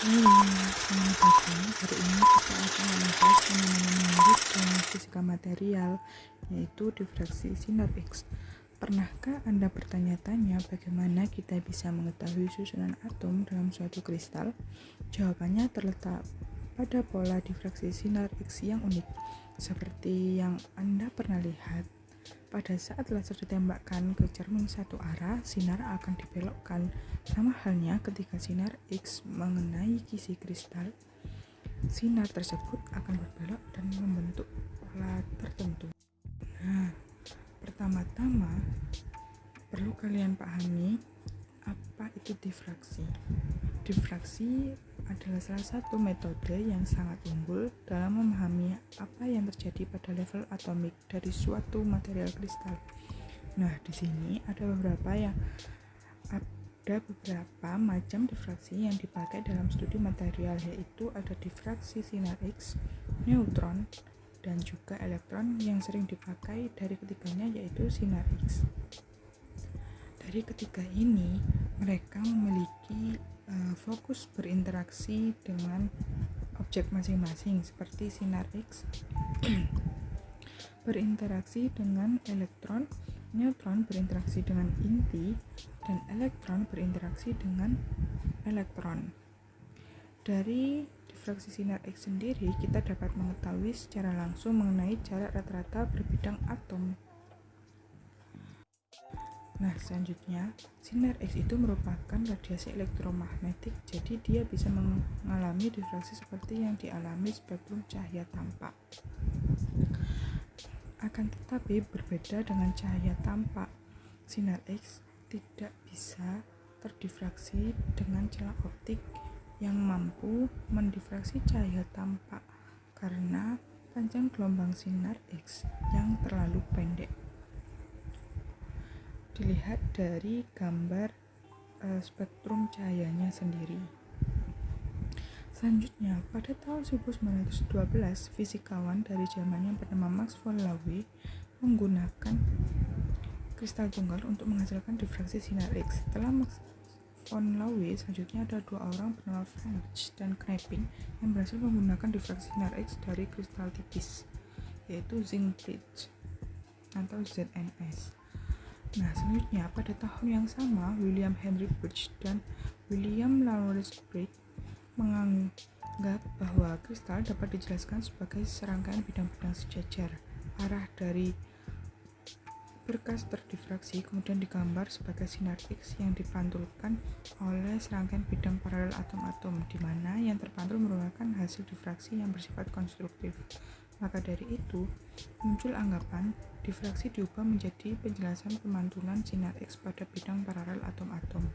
Halo, selamat datang. Hari ini kita akan membahas fenomena menarik dalam fisika material, yaitu difraksi sinar X. Pernahkah Anda bertanya-tanya bagaimana kita bisa mengetahui susunan atom dalam suatu kristal? Jawabannya terletak pada pola difraksi sinar X yang unik. Seperti yang Anda pernah lihat, pada saat laser ditembakkan ke cermin satu arah, sinar akan dibelokkan. Sama halnya ketika sinar X mengenai kisi kristal, sinar tersebut akan berbelok dan membentuk pola tertentu. Nah, pertama-tama perlu kalian pahami apa itu difraksi. Difraksi adalah salah satu metode yang sangat unggul dalam memahami apa yang terjadi pada level atomik dari suatu material kristal. Nah, di sini ada beberapa macam difraksi yang dipakai dalam studi material, yaitu ada difraksi sinar X, neutron, dan juga elektron. Yang sering dipakai dari ketiganya yaitu sinar X. Dari ketiga ini, mereka memiliki fokus berinteraksi dengan objek masing-masing, seperti sinar X berinteraksi dengan elektron, neutron berinteraksi dengan inti, dan elektron berinteraksi dengan elektron. Dari difraksi sinar X sendiri, kita dapat mengetahui secara langsung mengenai jarak rata-rata berbidang atom. Nah, selanjutnya, sinar X itu merupakan radiasi elektromagnetik, jadi dia bisa mengalami difraksi seperti yang dialami spektrum cahaya tampak. Akan tetapi berbeda dengan cahaya tampak, sinar X tidak bisa terdifraksi dengan celah optik yang mampu mendifraksi cahaya tampak karena panjang gelombang sinar X yang terlalu pendek. Dilihat dari gambar spektrum cahayanya sendiri. Selanjutnya, pada tahun 1912, fisikawan dari Jerman yang bernama Max von Laue menggunakan kristal tunggal untuk menghasilkan difraksi sinar X. Setelah Max von Laue, selanjutnya ada dua orang bernama French dan Knepping yang berhasil menggunakan difraksi sinar X dari kristal tipis, yaitu zinc bridge atau ZNS. Nah, selanjutnya pada tahun yang sama, William Henry Birch dan William Lawrence Bragg menganggap bahwa kristal dapat dijelaskan sebagai serangkaian bidang-bidang sejajar. Arah dari berkas terdifraksi kemudian digambar sebagai sinar X yang dipantulkan oleh serangkaian bidang paralel atom-atom, di mana yang terpantul merupakan hasil difraksi yang bersifat konstruktif. Maka dari itu, muncul anggapan difraksi diubah menjadi penjelasan pemantulan sinar X pada bidang paralel atom-atom.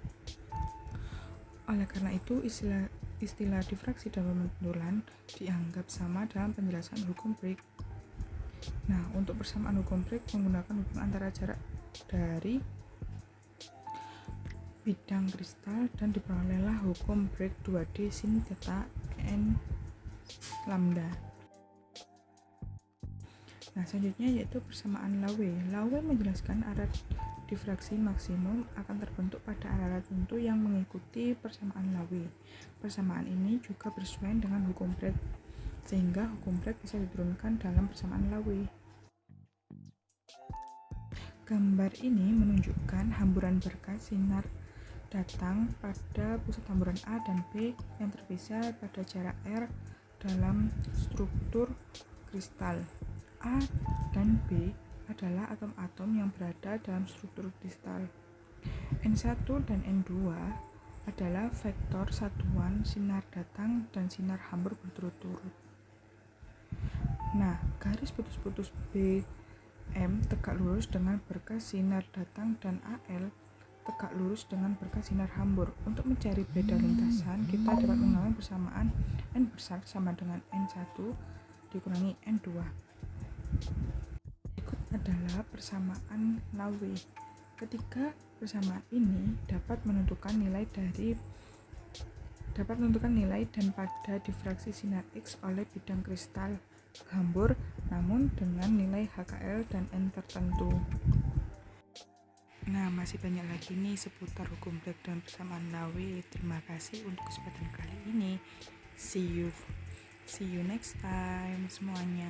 Oleh karena itu, istilah difraksi dan pemantulan dianggap sama dalam penjelasan hukum Bragg. Nah, untuk persamaan hukum Bragg menggunakan hubungan antara jarak dari bidang kristal dan diperolehlah hukum Bragg 2D sin theta n lambda. Nah, selanjutnya yaitu persamaan Laue. Laue menjelaskan arah difraksi maksimum akan terbentuk pada arah tertentu yang mengikuti persamaan Laue. Persamaan ini juga bersesuaian dengan hukum Bragg, sehingga hukum Bragg bisa diturunkan dalam persamaan Laue. Gambar ini menunjukkan hamburan berkas sinar datang pada pusat hamburan A dan B yang terpisah pada jarak R dalam struktur kristal. A dan B adalah atom-atom yang berada dalam struktur kristal. N1 dan N2 adalah vektor satuan sinar datang dan sinar hambur berturut-turut. Nah, garis putus-putus BM tegak lurus dengan berkas sinar datang dan AL tegak lurus dengan berkas sinar hambur. Untuk mencari beda lintasan, kita dapat mengalami persamaan N besar sama dengan N1 dikurangi N2. Berikut adalah persamaan Laue. Ketiga persamaan ini dapat menentukan nilai dan pada difraksi sinar X oleh bidang kristal hambur, namun dengan nilai HKL dan N tertentu. Nah, masih banyak lagi nih seputar hukum Bragg dan persamaan Laue. Terima kasih untuk kesempatan kali ini. ini. See you next time semuanya.